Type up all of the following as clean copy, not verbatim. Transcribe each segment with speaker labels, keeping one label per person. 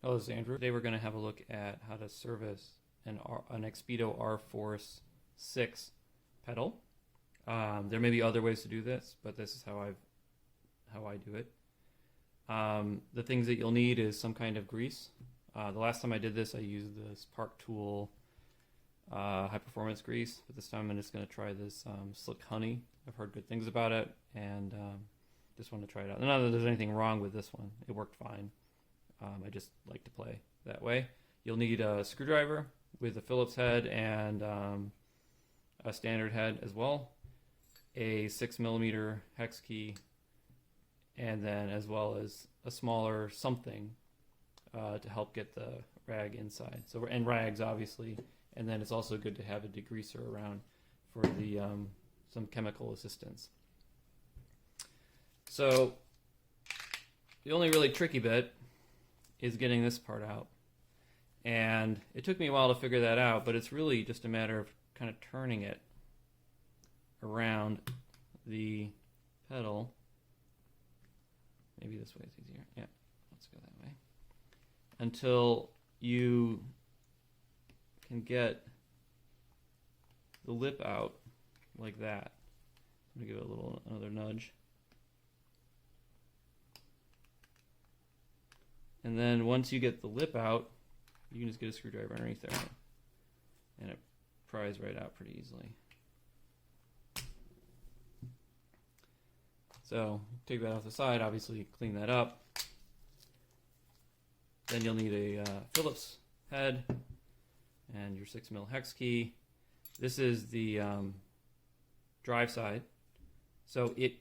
Speaker 1: Hello, this is Andrew. Today we're going to have a look at how to service an XPEDO R-FORCE 6 pedal. There may be other ways to do this, but this is how I do it. The things that you'll need is some kind of grease. The last time I did this, I used this Park Tool high performance grease, but this time I'm just going to try this Slick Honey. I've heard good things about it, and just want to try it out. Not that there's anything wrong with this one; it worked fine. I just like to play that way. You'll need a screwdriver with a Phillips head and a standard head as well, a 6mm hex key, and then as well as a smaller something to help get the rag inside. So, and rags obviously, and then it's also good to have a degreaser around for the some chemical assistance. So the only really tricky bit is getting this part out, and it took me a while to figure that out, but it's really just a matter of kind of turning it around the pedal. Maybe this way is easier. Yeah, let's go that way, until you can get the lip out like that. I'm gonna give it another nudge. And then once you get the lip out, you can just get a screwdriver underneath there, and it pries right out pretty easily. So take that off the side, obviously clean that up. Then you'll need a Phillips head and your 6mm hex key. This is the drive side, so it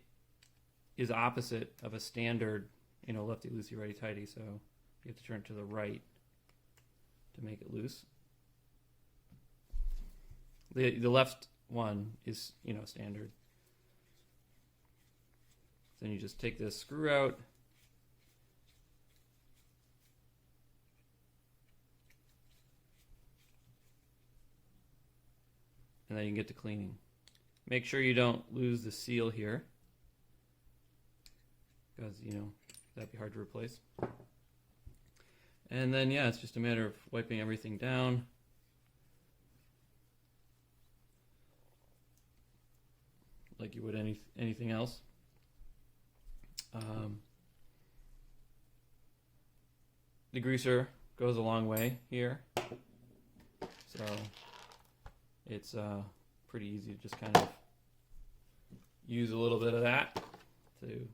Speaker 1: is opposite of a standard, lefty loosey, righty tighty. So you have to turn it to the right to make it loose. The left one is standard. Then you just take this screw out, and then you can get to cleaning. Make sure you don't lose the seal here, because that'd be hard to replace. And then it's just a matter of wiping everything down. Like you would anything else. The greaser goes a long way here, so it's pretty easy to just kind of use a little bit of that to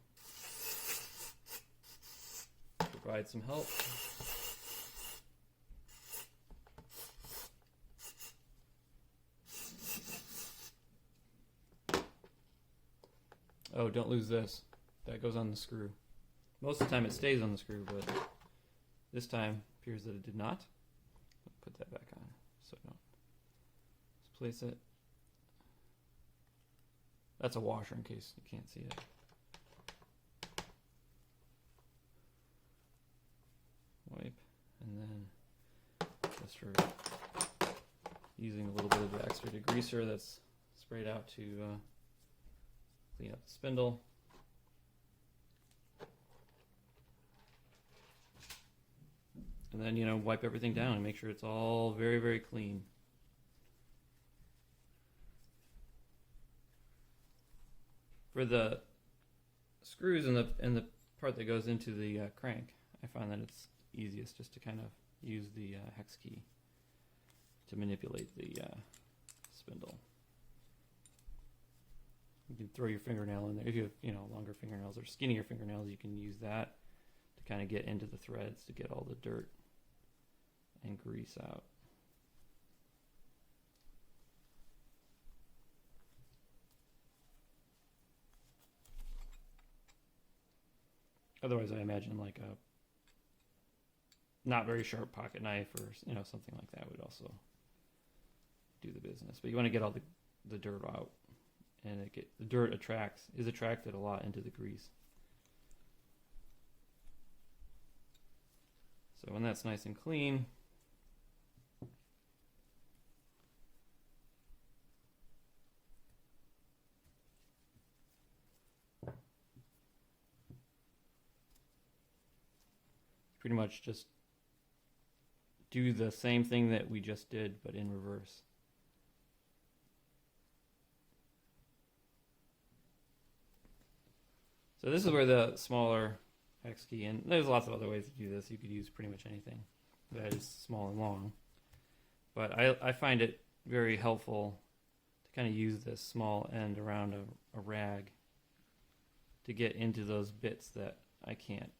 Speaker 1: provide some help. Oh, don't lose this. That goes on the screw. Most of the time it stays on the screw, but this time appears that it did not. Put that back on so I don't. Just place it. That's a washer in case you can't see it. Wipe, and then just for using a little bit of the extra degreaser that's sprayed out to clean up the spindle. And then, wipe everything down and make sure it's all very, very clean. For the screws and the part that goes into the crank, I find that it's easiest just to kind of use the hex key to manipulate the spindle. You can throw your fingernail in there. If you have, longer fingernails or skinnier fingernails, you can use that to kind of get into the threads to get all the dirt and grease out. Otherwise, I imagine like a not very sharp pocket knife or something like that would also do the business. But you want to get all the dirt out, and the dirt is attracted a lot into the grease. So when that's nice and clean, pretty much just do the same thing that we just did, but in reverse. So this is where the smaller hex key, and there's lots of other ways to do this. You could use pretty much anything that is small and long. But I find it very helpful to kind of use this small end around a rag to get into those bits that I can't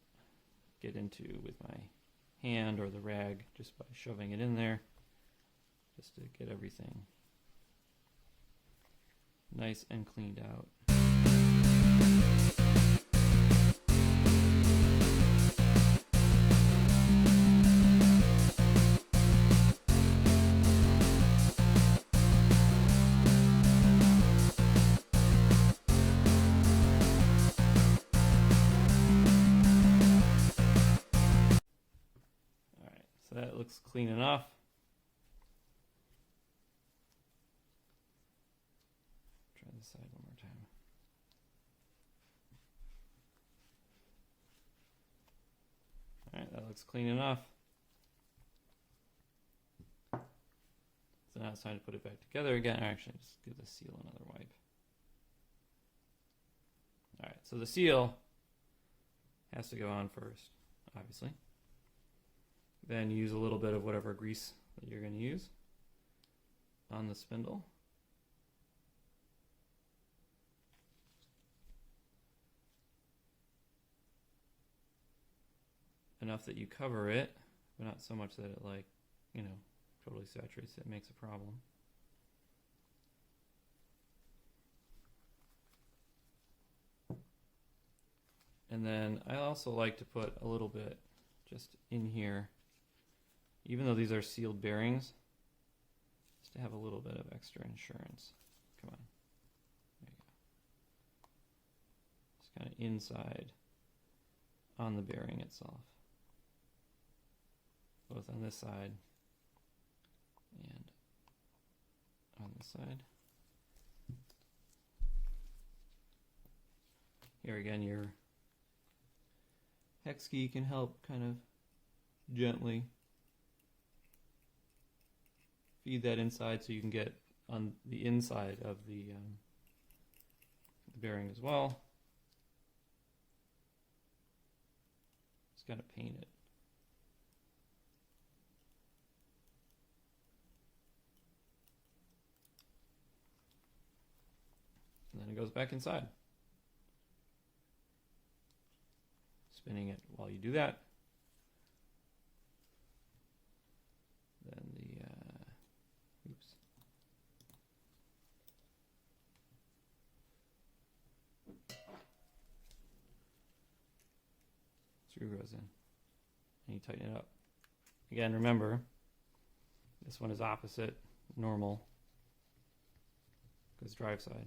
Speaker 1: get into with my hand or the rag, just by shoving it in there, just to get everything nice and cleaned out. That looks clean enough. Try this side one more time. All right, that looks clean enough. So now it's time to put it back together again. Actually, just give the seal another wipe. All right, so the seal has to go on first, obviously. Then use a little bit of whatever grease that you're going to use on the spindle. Enough that you cover it, but not so much that it, like, you know, totally saturates it, makes a problem. And then I also like to put a little bit just in here, even though these are sealed bearings, just to have a little bit of extra insurance. Come on. There you go. Just kind of inside on the bearing itself, both on this side and on this side. Here again, your hex key can help kind of gently feed that inside so you can get on the inside of the bearing as well. Just kind of paint it. And then it goes back inside. Spinning it while you do that. Then the screw goes in, and you tighten it up. Again, remember, this one is opposite normal, goes drive side.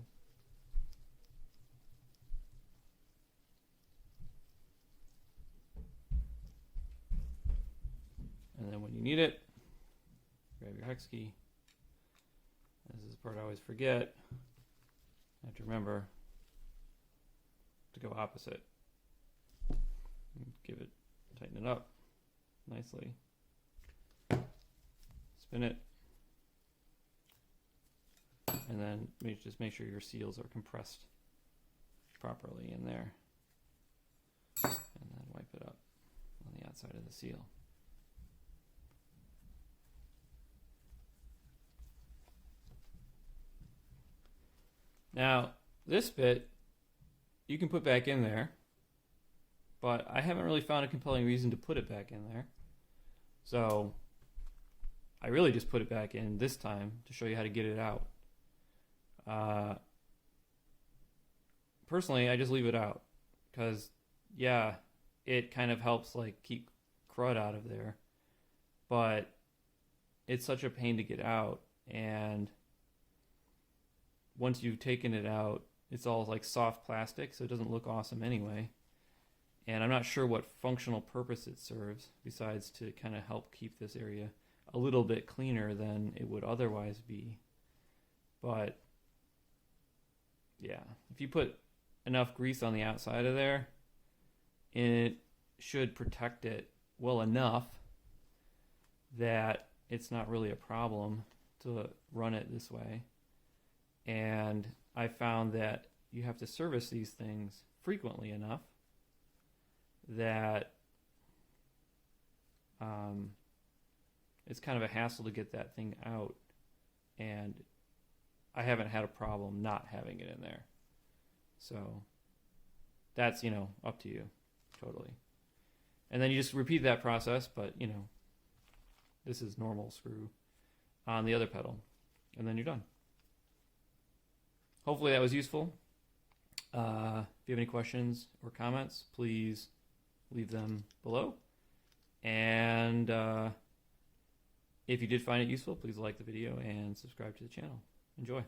Speaker 1: And then when you need it, grab your hex key. This is the part I always forget. I have to remember to go opposite. Give it, tighten it up nicely. Spin it. And then just make sure your seals are compressed properly in there. And then wipe it up on the outside of the seal. Now, this bit you can put back in there, but I haven't really found a compelling reason to put it back in there. So I really just put it back in this time to show you how to get it out. Personally, I just leave it out because, yeah, it kind of helps like keep crud out of there, but it's such a pain to get out, and once you've taken it out, it's all like soft plastic, so it doesn't look awesome anyway. And I'm not sure what functional purpose it serves besides to kind of help keep this area a little bit cleaner than it would otherwise be. But yeah, if you put enough grease on the outside of there, it should protect it well enough that it's not really a problem to run it this way. And I found that you have to service these things frequently enough that it's kind of a hassle to get that thing out, and I haven't had a problem not having it in there. So that's, up to you totally. And then you just repeat that process, but this is normal screw on the other pedal, and then you're done. Hopefully that was useful. If you have any questions or comments, please leave them below. And if you did find it useful, please like the video and subscribe to the channel. Enjoy.